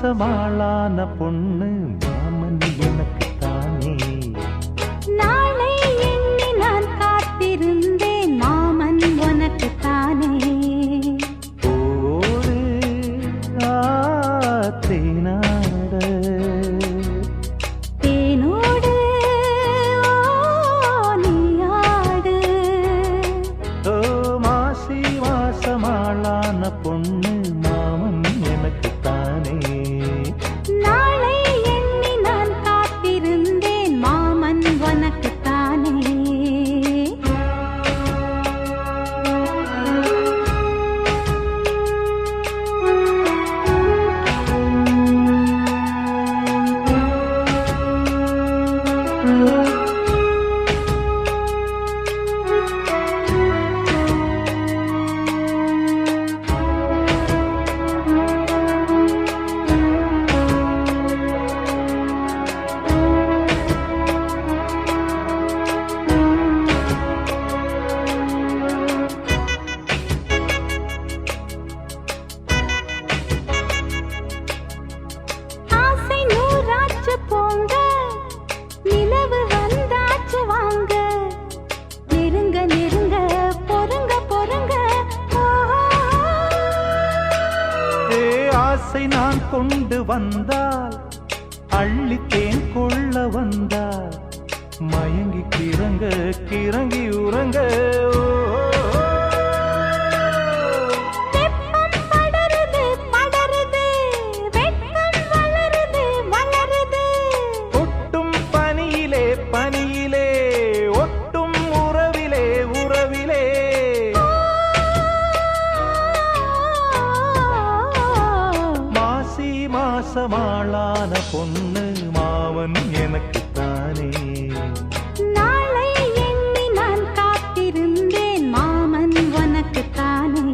மாசமாளான பொண்ணு மாமன் எனக்கு தானே. நாளை எண்ணி நான் காத்திருந்தேன் மாமன் உனக்கு தானே. ஓடு தேனாட தேனோடு நீயாடு. ஓ மாசி மாசமாளான பொண்ணு மாமன் எனக்கு தானே. நாளை எண்ணி நான் காத்திருந்தேன் மாமன் உனக்கு தானே. ஆசை நூறாச்சு போங்க, நிலவு வந்தாச்சு வாங்க. நெருங்க நெருங்க பொறுங்க பொறுங்க. ஏ ஆசை நான் கொண்டு வந்தால் அள்ளித்தேன் கொள்ள வந்தால் மயங்கி கிறங்க கிறங்கி உறங்க. வெப்பம் படருது படருது, வெட்கம் வளருது வளருது. ஒட்டும் பனியிலே பனியிலே ஒட்டும் உறவிலே உறவிலே. மாசி மாசமாளான பொண்ணு மாமன் எனக்கு தானே. நாளை எண்ணி நான் காத்திருந்தேன் மாமன் உனக்கு தானே.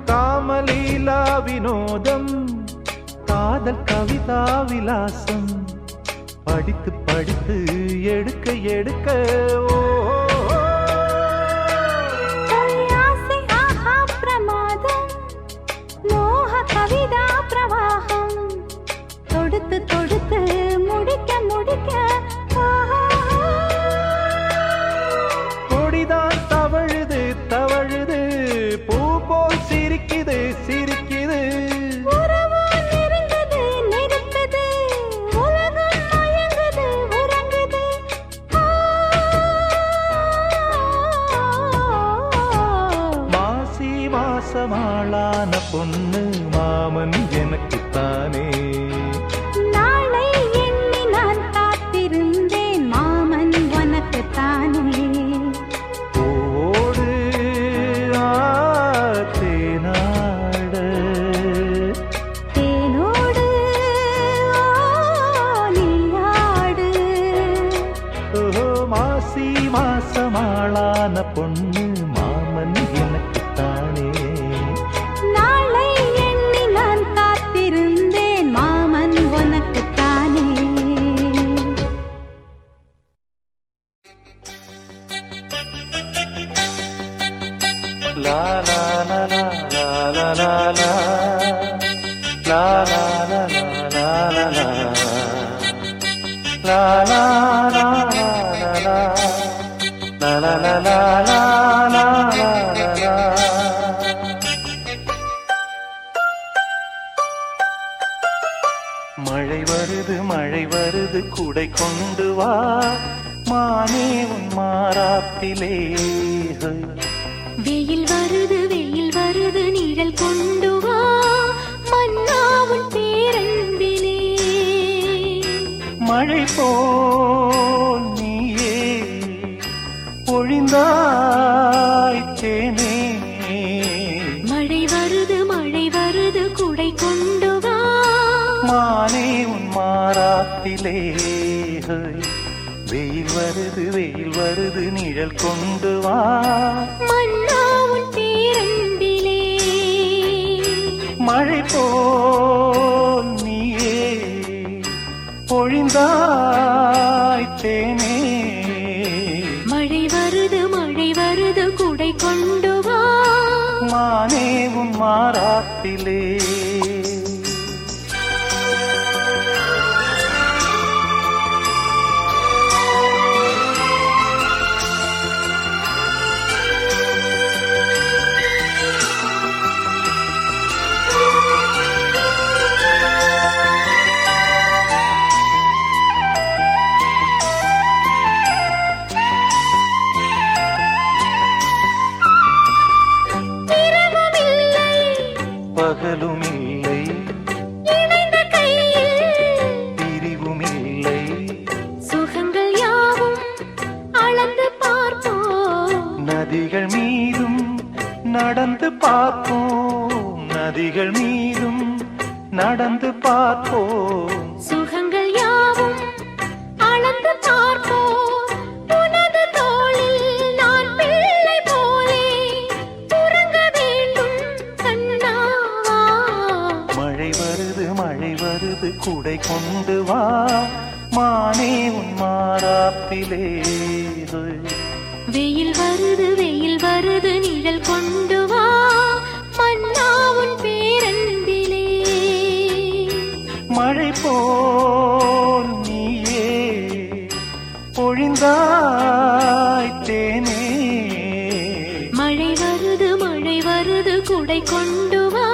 காமலீலா வினோதம் காதல் கவிதா விலாசம் படித்து படித்து எடுக்க எடுக்க. ஓ ஆசை ஆஹா பிரமாதம், மோக கவிதா பிரவாகம். தொடுத்து தொடுத்து முடிக்க முடிக்க. கொடிதான் தவழுது தவழுது பூ போல் சிரிக்குது சிரிக்குது. உறவோ நெருங்குது நெருக்குது, உலகம் மயங்குது உறங்குது. மாசி மாசமாளான பொண்ணு மாமன் எனக்கு தானே. நாளை எண்ணி நான் காத்திருந்தேன் மாமன் உனக்கு தானே. ஓடு தேனாட தேனோடு நீயாடு. ஓ மாசி மாசமாளான பொண்ணு மாமன் எனக்கு தானே. நாளை எண்ணி நான் காத்திருந்தேன் மாமன் உனக்கு தானே. லா லா லா லா லா லா லா லா லா லா லா லா லா லா லா லா லா லா. மழை வருது குடை கொண்டு வா மானே உன் மாறாப்பிலே. வெயில் வருது நிழல் கொண்டு வா மன்னாவும் பேரன்பிலே. மழை போல் நீயே மழை வருது குடை கொண்டு வா மானே உன் மாறாத்திலே வெயில் வருது நிழல் கொண்டு வா மன்னா உன் பேரன்பிலே மழை போல் நீயே பொழிந்தாய் தேனே மழை வருது குடை கொண்டு வா மானே உன் மாறாத்திலே பகலுமில்லை இணைந்த கையில் பிரிவுமில்லை சுகங்கள் யாவும் அளந்து பார்ப்போம் நதிகள் மீதும் நடந்து பார்ப்போம் நதிகள் மீதும் நடந்து பார்ப்போம் சுகங்கள் யாவும் அளந்து பார்ப்போம் உனது தோளில் நான் பிள்ளை போலே உறங்க வேண்டும் கண்ணாவா மழை வருது குடை கொண்டு வா மானே உன் மாறாப்பிலே வெயில் வருது நிழல் கொண்டு வா மன்னா உன் பேரன்பிலே மழை போல் நீயே பொழிந்தாய் தேனே மழை வருது குடை கொண்டு வா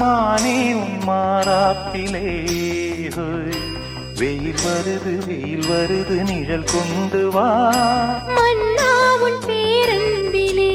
மானே உன் மாறாப்பிலே வெயில் வருது நிழல் கொண்டு வா மன்னா உன் பேரன்பிலே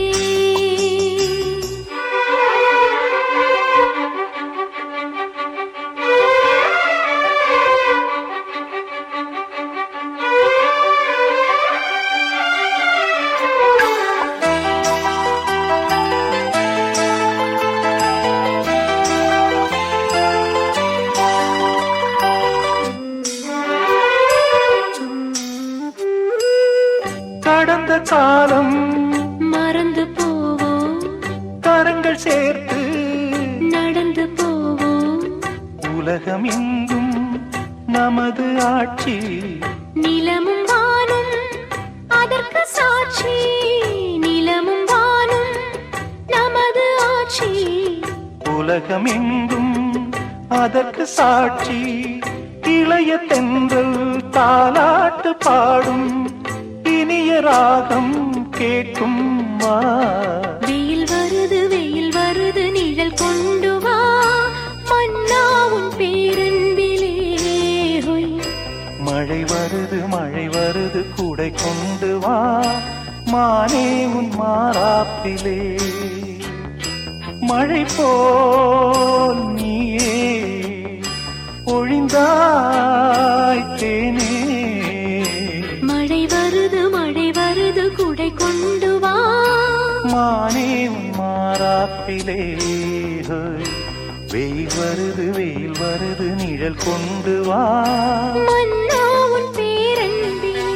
கடந்த காலம் மறந்து போவோம் கரங்கள் சேர்த்து நடந்து போவோம் உலகம் எங்கும் நமது ஆட்சி நிலமும் வானும் அதற்கு சாட்சி நிலமும் வானும் நமது ஆட்சி உலகம் எங்கும் அதற்கு சாட்சி இளைய தென்றல் தாலாட்டு பாடும் இனிய ராகம் கேட்கும் வா வெயில் வருது நிழல் கொண்டு வா மன்னா உன் பேரன்பிலே மழை வருது கூடை கொண்டு வா மானே உன் மாறாப்பிலே மழை போல் நீயே பொழிந்தாய் தேனே மழை வருது குடை கொண்டு வா மானே உன் மாறாப்பிலே வெயில் வருது நிழல் கொண்டு வா மன்னா உன் பேரன்பிலே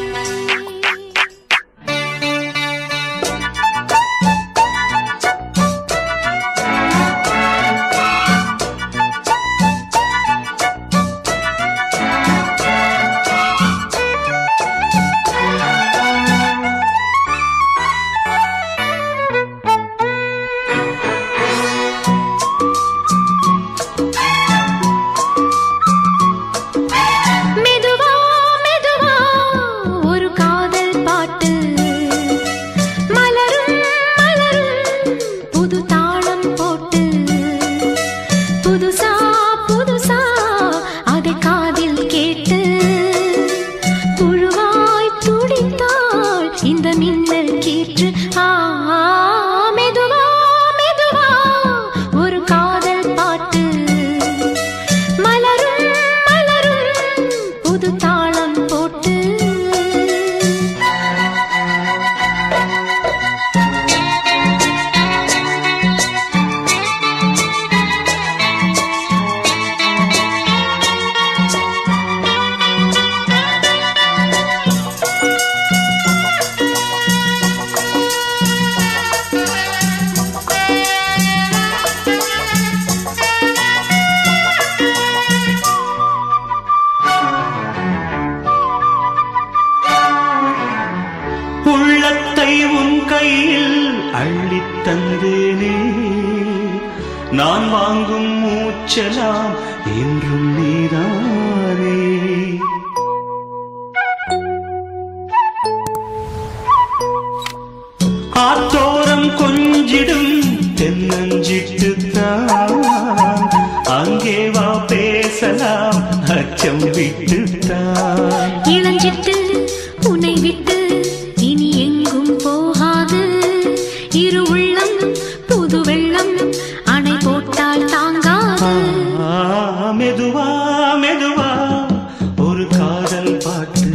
நான் வாங்கும் மூச்சலாம் என்றும் நீதானே. ஆத்தோரம் கொஞ்சிடும் தென்னஞ்சிட்டுத்தான் அங்கே வா பேசலாம் அச்சம் விட்டுத்தான். இளஞ்சிட்டு உன்னை விட்டு இனி எங்கும் போகாது. இரு உள்ளம் புது வெள்ளம் அணை போட்டால் தாங்காது. மெதுவா மெதுவா ஒரு காதல் பாட்டு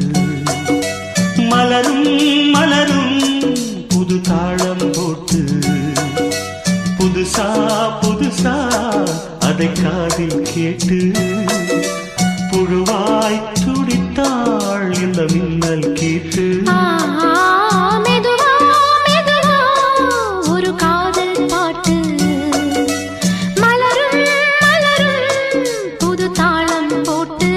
மலரும் மலரும் புது தாளம் போட்டு புதுசா புதுசா அதை காதில் கேட்டு புழுவாய் துடித்தாள் இந்த மின்னல் கேட்டு. மெதுவா மெதுவா ஒரு காதல் பாட்டு மலரும் மலரும் புது தாளம் போட்டு.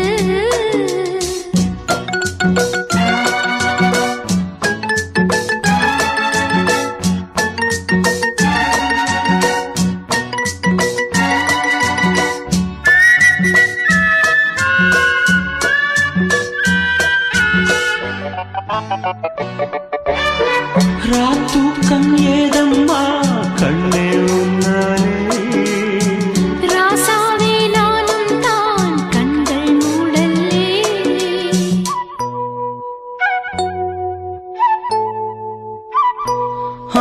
ராத்தூக்கம் ஏதம்மா கண்ணே உன்னாலே. ராசாவே நானும் தான் கண்கள் மூடல்லே.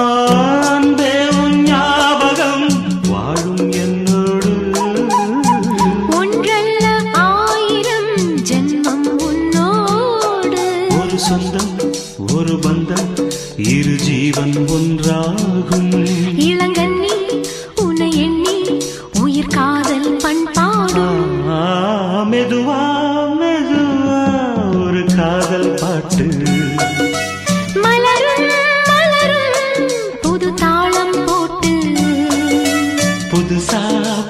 அன்பே உன் ஞாபகம் வாழும் என்னோடு. ஒன்றல்ல ஆயிரம் ஜென்மம் உன்னோடு. ஒரு சொந்தம் ஒரு பந்தம் இரு ஜீவன் ஒன்றாகும். இளங்கண்ணி உன்னை எண்ணி உயிர் காதல் பண்பாடும். மெதுவா மெதுவா ஒரு காதல் பாட்டு மலரும் மலரும் புது தாளம் போட்டு புதுசா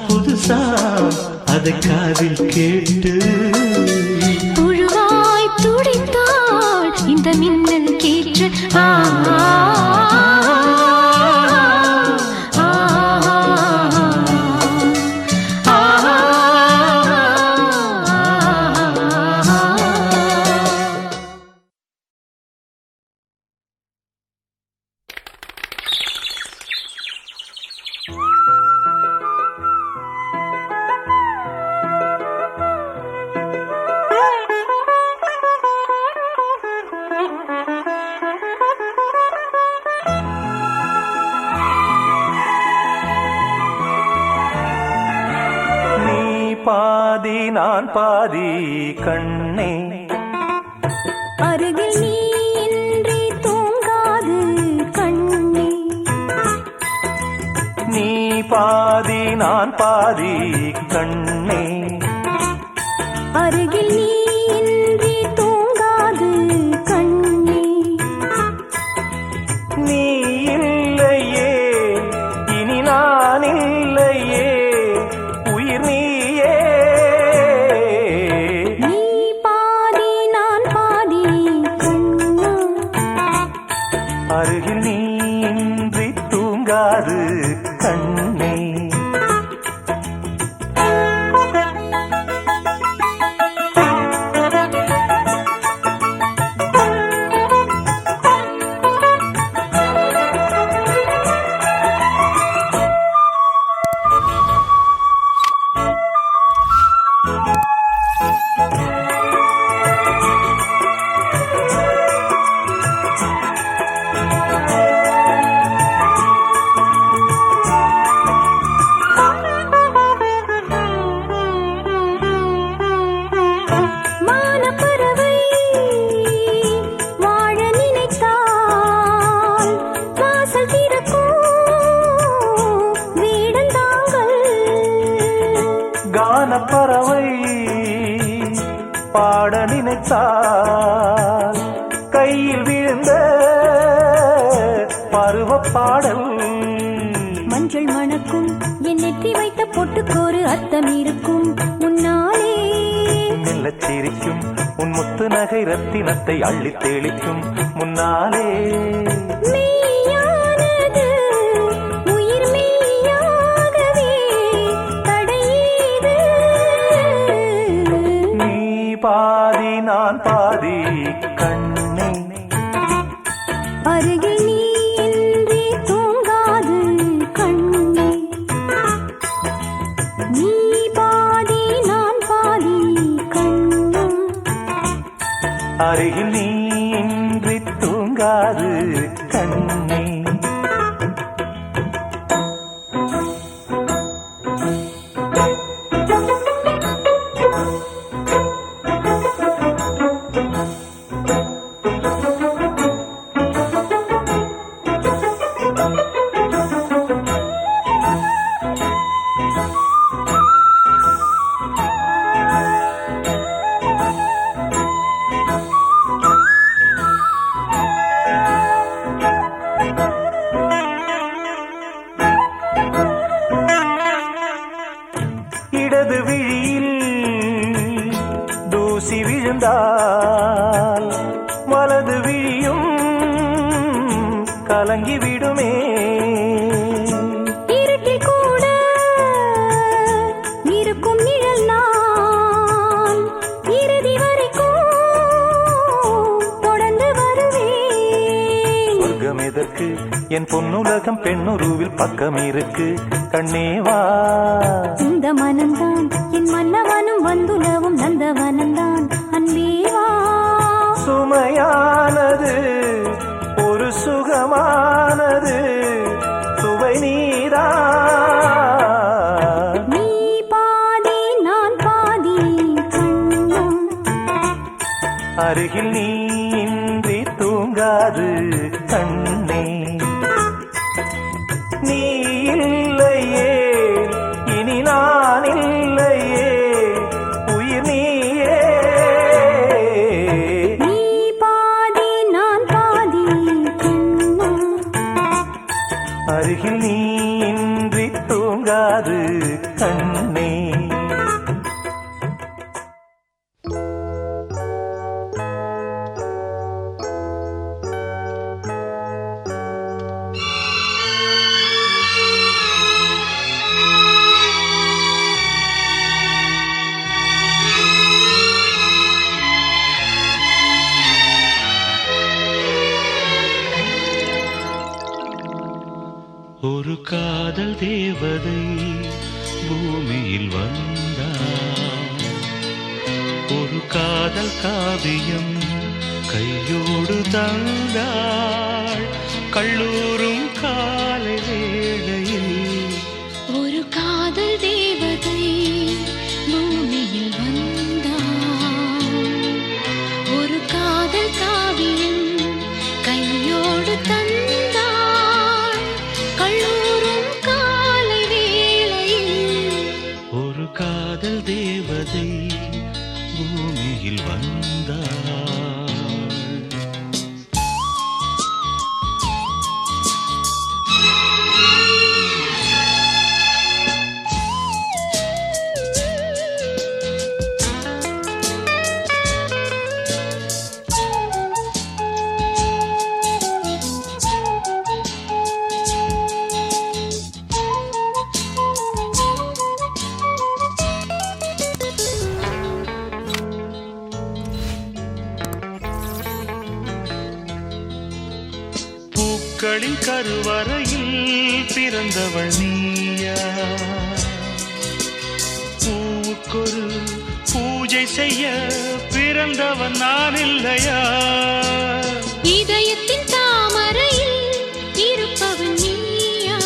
புதுசா அதை காதில் கேட்டு புழுவாய் துடித்தாள் இந்த மின்னல் கேற்று. பாதி நான் பாதி கண்ணே. அருகில் நீ இன்றி தூங்காது கண்ணே. நீ பாதி நான் பாதி கண்ணே. அருகில் நீ இன்றி தூங்காது கண்ணே. நீ இல்லையே இனி நான் இல்லையே உயிர் நீயே. நீ பாதி நான் பாதி கண்ணா. அருகில் நீ இன்றி தூங்காது கண்ணே. பறவை பாட நினைத்தால் கையில் விழுந்த பருவ பாடல். மஞ்சள் மணக்கும் என் நெற்றி வைத்த பொட்டுக்கோரு அர்த்தம் இருக்கும் முன்னாலே. மெல்லச் சிரிக்கும் உன் முத்து நகை ரத்தினத்தை அள்ளித் தெளிக்கும் முன்னாலே. மெய்யானது உயிர் மெய்யாகவே அருகில் நீ இன்றி தூங்காது கண்ணே. இடது விழியில் தூசி விழுந்தால் வலது விழியும் கலங்கிவிடுமே. இருட்டில் கூட இருக்கும் நிழல் நான் இறுதி வரைக்கும் தொடர்ந்து வருவேன். சொர்க்கம் எதற்கு என் பொன்னுலகம் பெண்ணுருவில் பக்கம் இருக்கு கண்ணேவா. இந்த மனம்தான் என் மன்னவனும் வந்துலவும் நந்தவனம்தான் அன்பேவா. சுமையானது ஒரு சுகமானது சுவை நீரா. நீ பாதி நான் பாதி கண்ணா. அருகில் நீ இன்றி தூங்காது கண்ணே. நீ இல்லையே இனி நான் இல்லையே உயிர் நீயே. நீ பாதி நான் பாதி கண்ணா. அருகில் நீ இன்றி தூங்காது கண்ணே. ஒரு காதல் தேவதை பூமியில் வந்தாள். ஒரு காதல் காவியம் கையோடு தந்தாள். கல்லூரும் காலை வேளையில் ஒரு காதல் தேவதை பூமியில் வந்தாள். ஒரு காதல் காவியம் கையோடு தந்தாள். கல்லூரும் காலை வேளையில் ஒரு காதல் தேவதை பூமியில் வந்தாள். பூக்களின் கருவறையில் பிறந்தவள் நீயா. பூவுக்கொரு பூஜை செய்ய பிறந்தவன் நான் இல்லையா. இதயத்தின் தாமரையில் இருப்பவன் நீயா.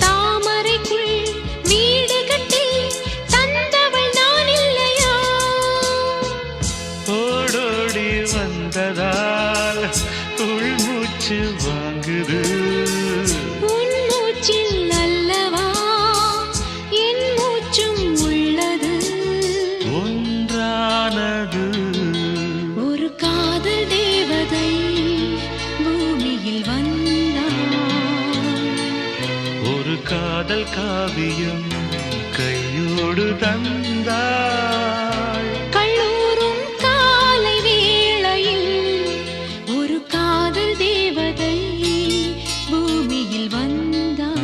தாமரைக்குள் வீடு கட்டி தந்தவள் நான் இல்லையா. ஓடோடி வந்ததால் உள்மூச்சு வாங்குது. உன் மூச்சில் அல்லவா என் மூச்சும் உள்ளது. ஒன்றானது ஒரு காதல் தேவதை பூமியில் வந்தாள். ஒரு காதல் காவியம் கையோடு தந்தாள். கல்லூரும் காலை வேளையில் ஒரு காதல் தேவதை பூமியில் வந்தாள்.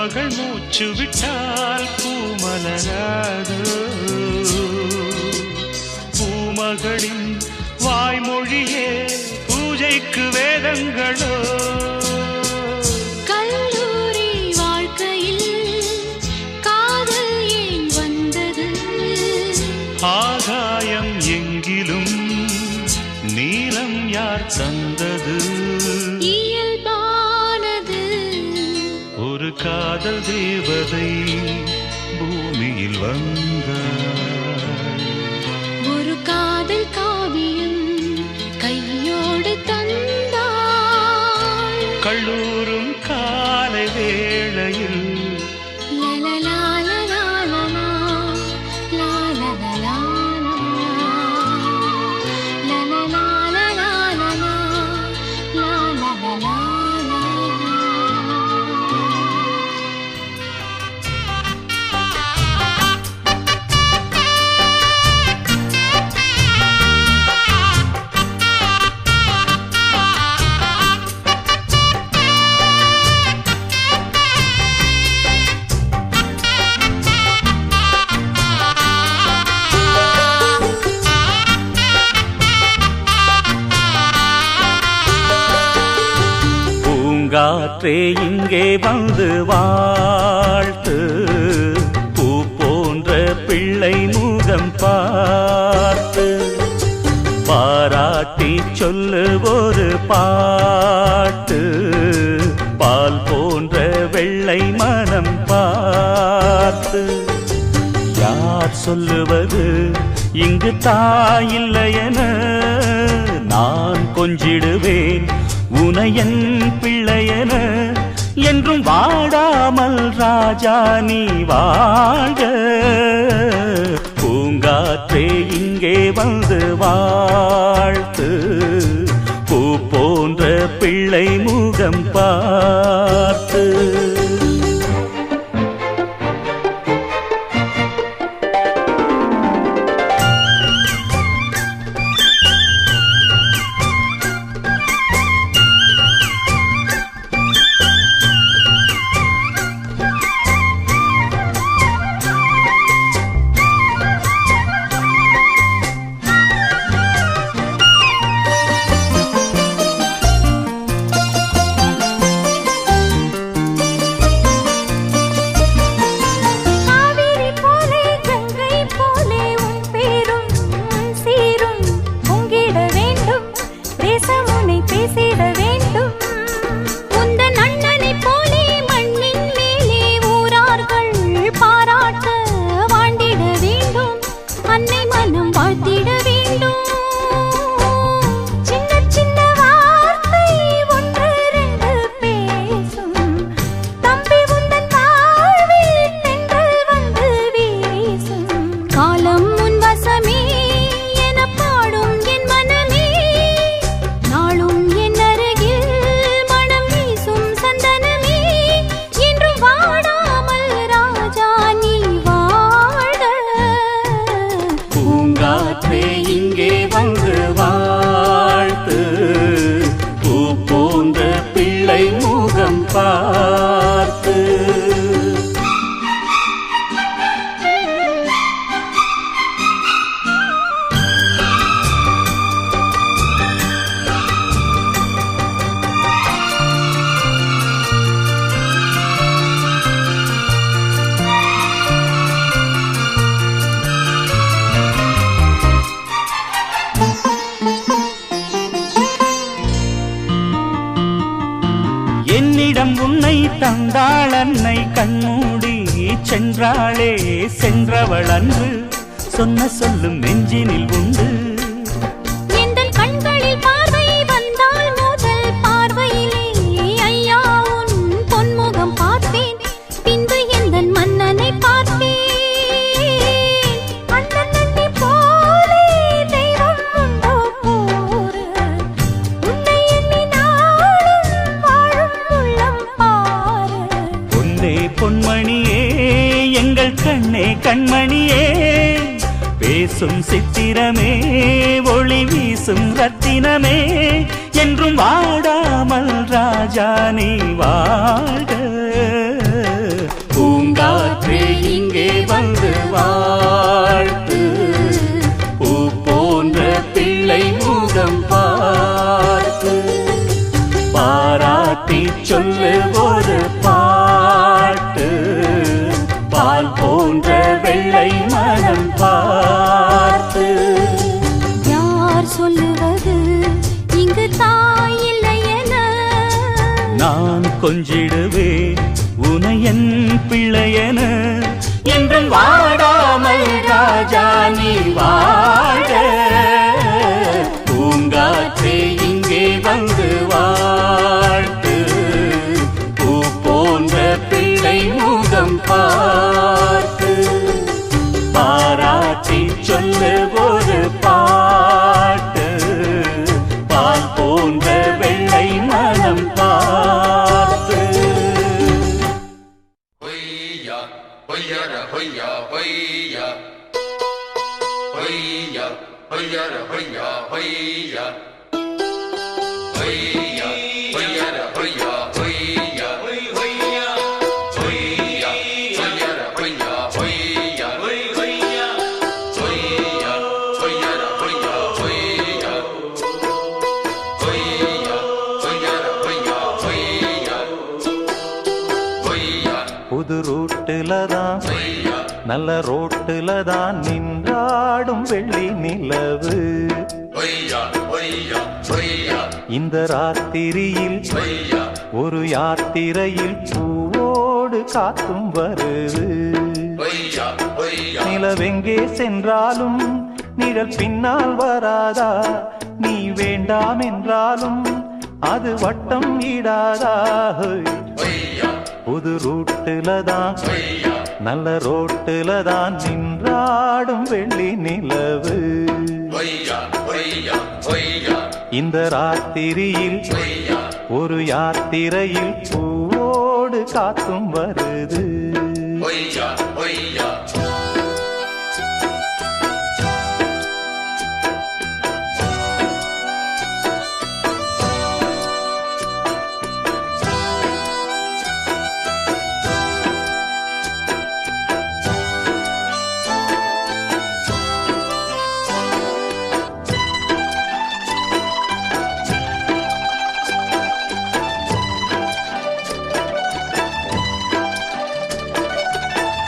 மகள் மூச்சு விட்டால் பூமலராது. பூமகளின் வாய்மொழியே பூஜைக்கு வேதங்களோ. கல்லூரி வாழ்க்கையில் காதல் ஏன் வந்தது? ஆகாயம் எங்கிலும் நீலம் யார் தந்தது? இயல்பானது. ஒரு காதல் தேவதை பூமியில் வந்தாள். ஒரு காதல் காவியம் கையோடு தந்தாள். கல்லூரும் காலை வேளையில் லலலாலலாலலா, லாலலலாலலா, லலலாலலாலலா, லாலலலாலலா. பூங்காற்றே இங்கே வந்து வாழ்த்து. பூ போன்ற பிள்ளை முகம் பார்த்து பாராட்டி சொல்லு ஒரு பாட்டு. பால் போன்ற வெள்ளை மனம் பார்த்து யார் சொல்லுவது இங்கு தாயில்லையென? நான் கொஞ்சிடுவேன் உனையன் பிள்ளையென. என்றும் வாடாமல் ராஜா நீ வாழ்க. பூங்காற்றே இங்கே வந்து வாழ்த்து. பூ போன்ற பிள்ளை முகம் பார்த்து. பார்த்து என்னிடம் உன்னை தந்தாள் அன்னை கண்மூடி சென்றாளே சென்றவள் அன்று சொன்ன சொல்லும் நெஞ்சினில் உண்டு எந்தன் கண்களில் பார்வை வந்தால் முதல் பார்வையிலே ஐயா உன் பொன்முகம் பார்த்தேன் பின்பு எந்தன் மன்னனை பார்த்தேன் அண்ணன் நந்தி போலே தெய்வம் உண்டோ கூறு உன்னை எண்ணி நாளும் வாழும் உள்ளம் பாரு பொன்னே பொன்மணியே எங்கள் கண்ணே கண்மணியே பேசும் சித்திரமே ஒளி வீசும் ரத்தினமே என்றும் வாடாமல் ராஜா நீ வாழ்க வாழ்த்து. பூ போன்ற பிள்ளை முகம் பார்த்து பாராட்டி சொல்லு ஒரு பாட்டு. பால் போன்ற வெள்ளை மனம் பார்த்து. யார் சொல்லுவது இங்கு தாயில்லை என? நான் கொஞ்சிடுவேன் உனை என் பிள்ளையென. என்றும் வாடாமல் ராஜா நீ வாழ. பூங்காற்றே இங்கே வந்து வாழ்த்து. பூ போன்ற பிள்ளை முகம் பார்த்து பாராட்டி சொல்லு ஒரு பாட்டு. பால் போன்ற வெள்ளை மனம் பார்த்து. புது ரூட்டுல தான் நல்ல ரோட்டுல தான் நின்றாடும் வெள்ளி நிலவு. இந்த ராத்திரியில் ஒரு யாத்திரையில் பூவோடு காத்தும் வருது. நிலவெங்கே சென்றாலும் நிழல் பின்னால் வராதா? நீ வேண்டாம் என்றாலும் அது வட்டம் ஈடாதா? புது ரூட்டுல தான் நல்ல ரோட்டுல தான் நின்றாடும் வெள்ளி நிலவு. இந்த ராத்திரியில் ஒரு யாத்திரையில் பூவோடு காத்தும் வருது.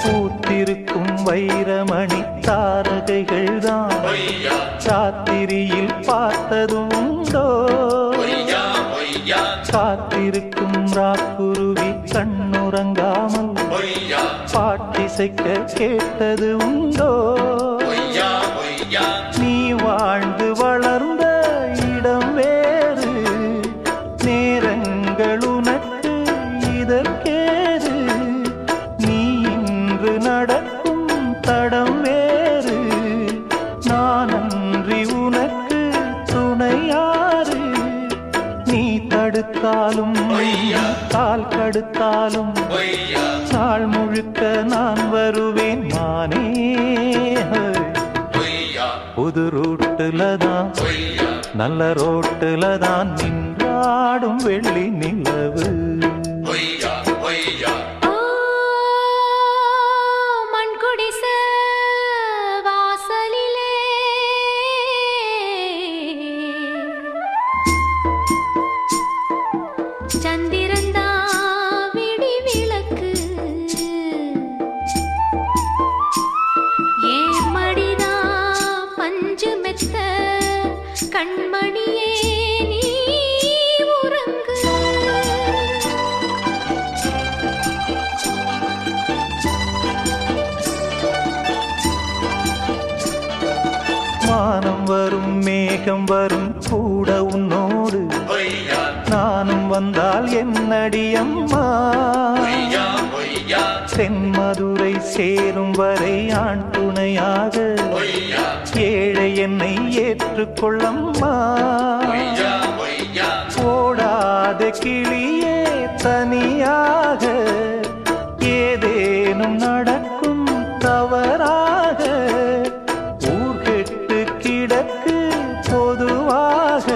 பூத்திருக்கும் வைரமணி தாரகைகள் தான் ராத்திரியில் பார்த்ததும் உண்டோ? காத்திருக்கும் ராக்குருவி கண்ணுறங்காமல் பாட்டிசைக்க கேட்டது உண்டோ? நீ வாழ்ந்து வளர்ந்த இடம் வேறு, நேரங்கள் உனக்கு இதற்கேது. நீ இன்று நடக்கும் தடம் வேறு, நான் அன்றி உனக்கு துணையாறு. நீ தடுத்தாலும் கால் கடுத்தாலும் நாள் முழுக்க நான் வருவேன் நானே. புது ரூட்டுல தான் நல்ல ரோட்டுல தான் நின்றாடும் வெள்ளி நிலவு. மண்குடிசை வாசலிலே சந்திரந்தா விடி விளக்கு. ஏன் மடிதா பஞ்சு மெத்த கண்மணியே நீ உறங்கு. வானம் வரும் மேகம் வரும் கூட உன்னோடு, நானும் வந்தால் என்னடியம்மா? தென்மதுரை சேரும் வரை ஆண் துணையாக ஏழை என்னை ஏற்றுக்கொள்ளம்மா. ஓடாத கிளியே தனியாக ஏதேனும் நடக்கும் தவறாக. ஊர்கெட்டு கிடக்கு பொதுவாக,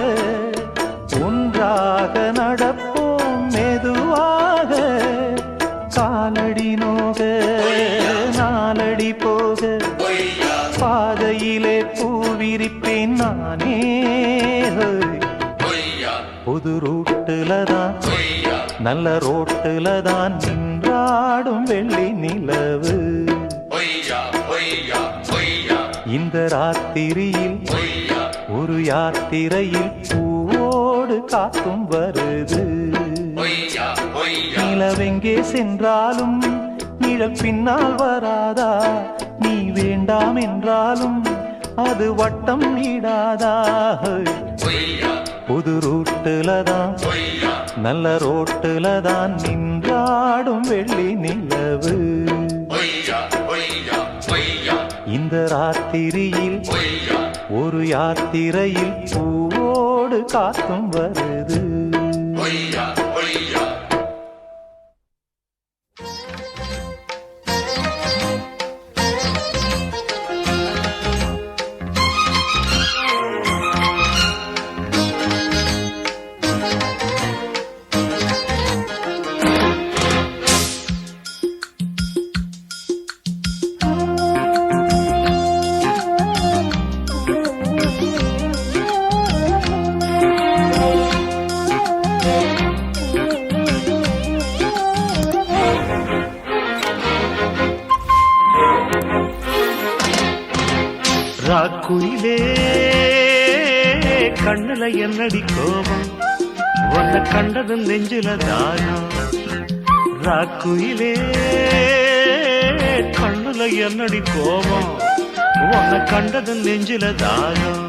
ஒன்றாக நடப்போம் மெதுவாக. காலடி நோக நாலடி போக புது ரூட்டுல தான் நல்ல ரோட்டுல தான் நின்றாடும் வெள்ளி நிலவு. இந்த ராத்திரியில் ஒரு யாத்திரையில் பூவோடு காத்தும் வருது. நிலவெங்கே சென்றாலும் நிழல் பின்னால் வராதா? நீ வேண்டாம் என்றாலும் அது வட்டம் இடாதா? புது ரூட்டுல தான் நல்ல ரோட்டுல தான் நின்றாடும் வெள்ளி நிலவு. இந்த ராத்திரியில் ஒரு யாத்திரையில் பூவோடு காத்தும் வருது. ராக்குயிலே கண்ணுல என்னடி கோபம், உன்னை கண்டது நெஞ்சில தாயம். ராக்குயிலே கண்ணுல என்னடி கோபம், உன்னை கண்டது நெஞ்சில தாயம்.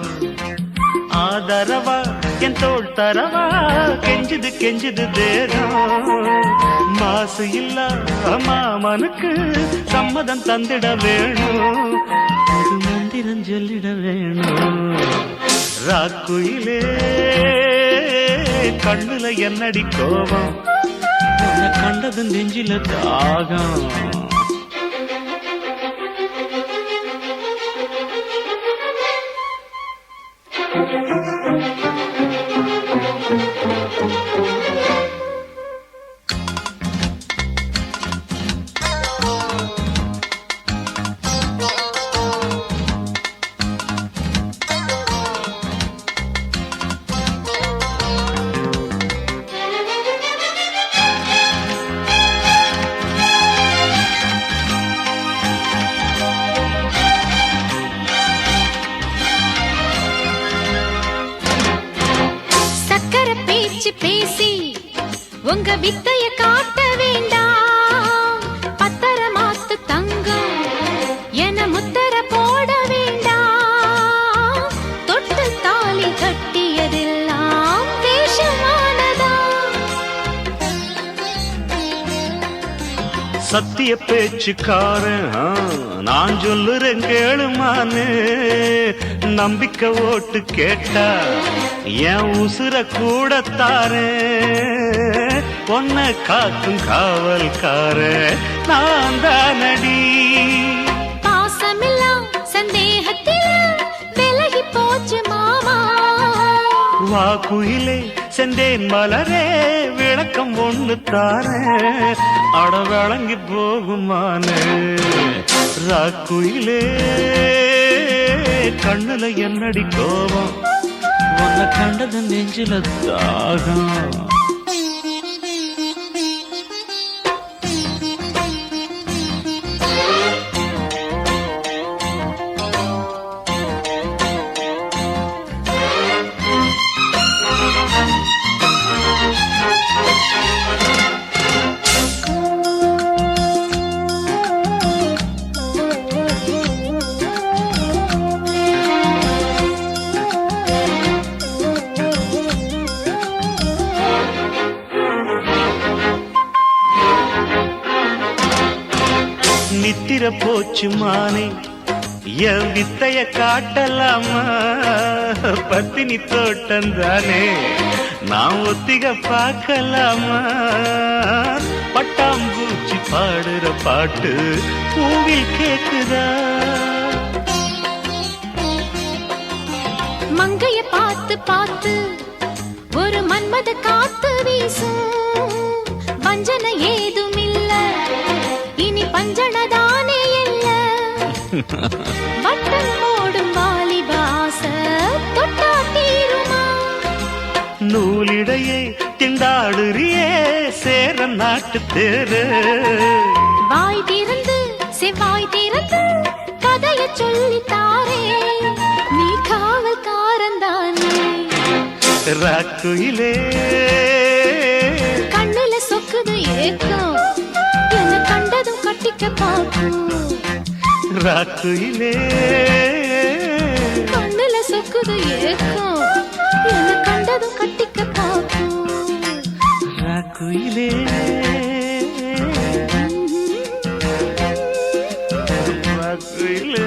ஆதரவா என் தோள் தரவா கெஞ்சுது கெஞ்சுது தேகம். மாசு இல்ல மாமனுக்கு சம்மதம் தந்திட வேணும், அது மந்திரம் சொல்லிட வேணும். ராக்குயிலே கண்ணுல என்னடி கோபம், உன்னை கண்டது நெஞ்சில தாகம். பேசி உங்க வித்தைய காட்ட வேண்டாம். பத்தரமாத்து தங்கம் என முத்தர போட வேண்டாம். தொட்டு தாலி கட்டியதெல்லாம் வேஷமானதா? சத்திய பேச்சுக்காரன் நான் சொல்லுறேன் கேளுமானு. நம்பிக்கை ஓட்டு கேட்டா என் உசுர கூடத்தாரே. பொன்ன காக்கும் காவல்கார நான் தானடி. பாசமெல்லாம் சந்தேகத்தில் விலகி போச்சு மாமா. வாக்குயிலே செந்தேன் மலரே விளக்கம் ஒண்ணு தானே, அட விளங்கி போகுமானே. ராக்குயிலே கண்ணுல என்னடி கோபம், உன்னை கண்டது நெஞ்சில தாகம். நித்திர போச்சு மானே என் வித்தைய காட்டலாமா? பத்தினி தோட்டம் தானே நான் ஒத்திக பார்க்கலாமா? பட்டாம்பூச்சி பாடுற பாட்டு பூவில் கேக்குதா? மங்கைய பார்த்து பார்த்து ஒரு மன்மத காத்து வீசும். வஞ்சனை ஏதும் இல்ல, இனி பஞ்சனதானே இல்ல. வட்டம் போடும் வாலிபாச தொட்டா தீருமா? நூலிடையே திண்டாடுறியே சேர நாட்டு தேரு. வாய் திறந்து செவ்வாய் திறந்து கதைய சொல்லித்தாரே, நீ காவல்காரந்தானே. ராக்குயிலே கண்ணுல சொக்குது ஏக்கம், என்ன கண்டதும் கட்டிக்க பார்க்கும். ராக்குயிலே கண்ணுல சொக்குது ஏக்கம், என்ன கண்டதும் கட்டிக்க பார்க்கும். ராக்குயிலே ராக்குயிலே.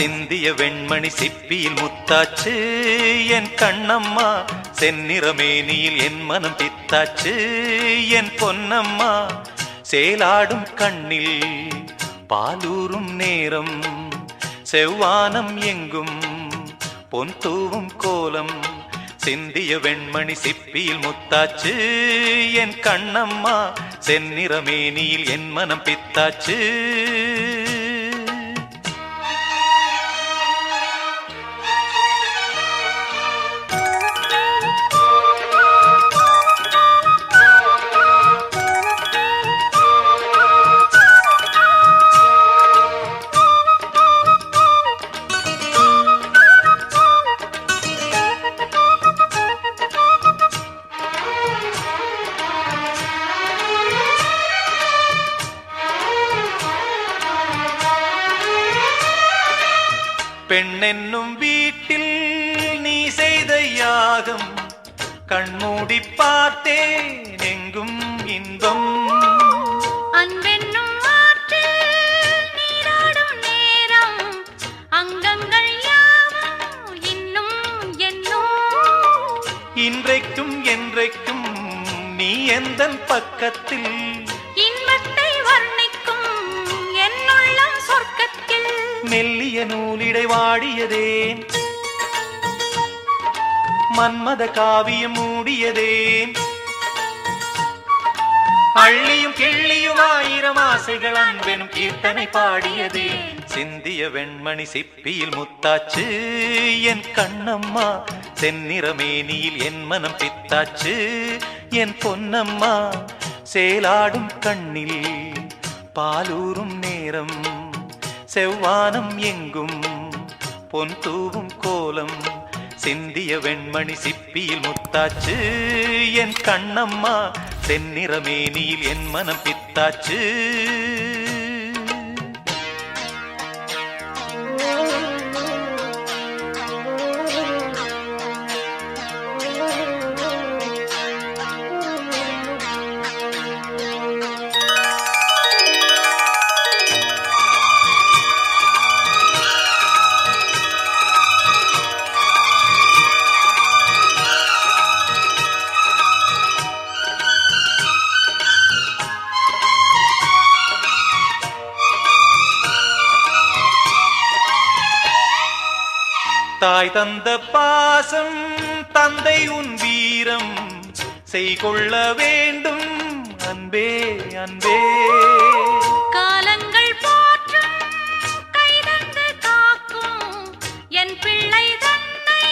சிந்திய வெண்மணி சிப்பியில் முத்தாச்சு என் கண்ணம்மா, செந்நிறமேனியில் என் மனம் பித்தாச்சு என் பொன்னம்மா. சேலாடும் கண்ணில் பாலூரும் நேரம், செவ்வானம் எங்கும் பொன் தூவும் கோலம். சிந்திய வெண்மணி சிப்பியில் முத்தாச்சு என் கண்ணம்மா, செந்நிறமேனியில் என் மனம் பித்தாச்சு. பெண்ணென்னும் வீட்டில் நீ செய்த யாகம், கண்மூடி பார்த்தேன் எங்கும் இன்பம். அன்பென்னும் ஆற்றில் நீராடும் நேரம், அங்கங்கள் யாவும் இன்னும் என்னும். இன்றைக்கும் என்றைக்கும் நீ எந்தன் பக்கத்தில், இன்பத்தை வர்ணிக்கும் என்னுள்ளம் சொர்க்கத்தில். மெல்லிய நூலிடை வாடியதேன், மன்மத காவியம் மூடியதேன். அள்ளியும் கிள்ளியும் ஆயிரம் ஆசைகள் அன்பெனும் கீர்த்தனை பாடியதே. சிந்திய வெண்மணி சிப்பியில் முத்தாச்சு என் கண்ணம்மா, செந்நிறமேனியில் என் மனம் பித்தாச்சு என் பொன்னம்மா. சேலாடும் கண்ணில் பாலூரும் நேரம், செவ்வானம் எங்கும் பொன் தூவும் கோலம். சிந்திய வெண்மணி சிப்பியில் முத்தாச்சு என் கண்ணம்மா, செந்நிறமேனியில் என் மனம் பித்தாச்சு. தாய் தந்த பாசம் தந்தை உன் வீரம், செய்கொள்ள வேண்டும் அன்பே அன்பே. காலங்கள் போற்றும் கைதந்து காக்கும் என் பிள்ளை தன்னை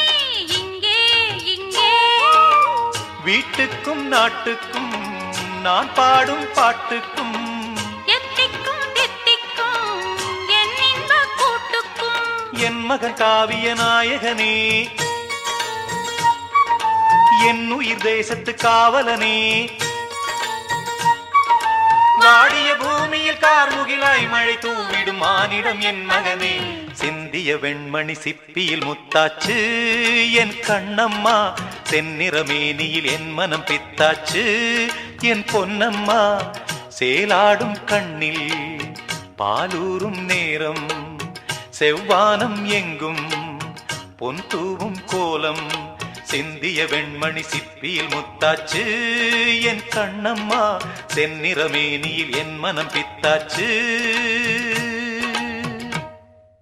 இங்கே இங்கே. வீட்டுக்கும் நாட்டுக்கும் நான் பாடும் பாட்டுக்கும், என் மகன் காவிய நாயகனே, என் உயிர் தேசத்து காவலனே. வாடிய பூமியில் கார்முகிலாய் மழை தூவிடும் மானிடம் என் மகனே. சிந்திய வெண்மணி சிப்பியில் முத்தாச்சு என் கண்ணம்மா, தென்னிறமேனியில் என் மனம் பித்தாச்சு என் பொன்னம்மா. சேலாடும் கண்ணில் பாலூரும் நேரம், செவ்வானம் எங்கும் பொன் தூவும் கோலம். சிந்திய வெண்மணி சிப்பியில் முத்தாச்சு என் கண்ணம்மா, தென்னிறமேனியில் என் மனம் பித்தாச்சு.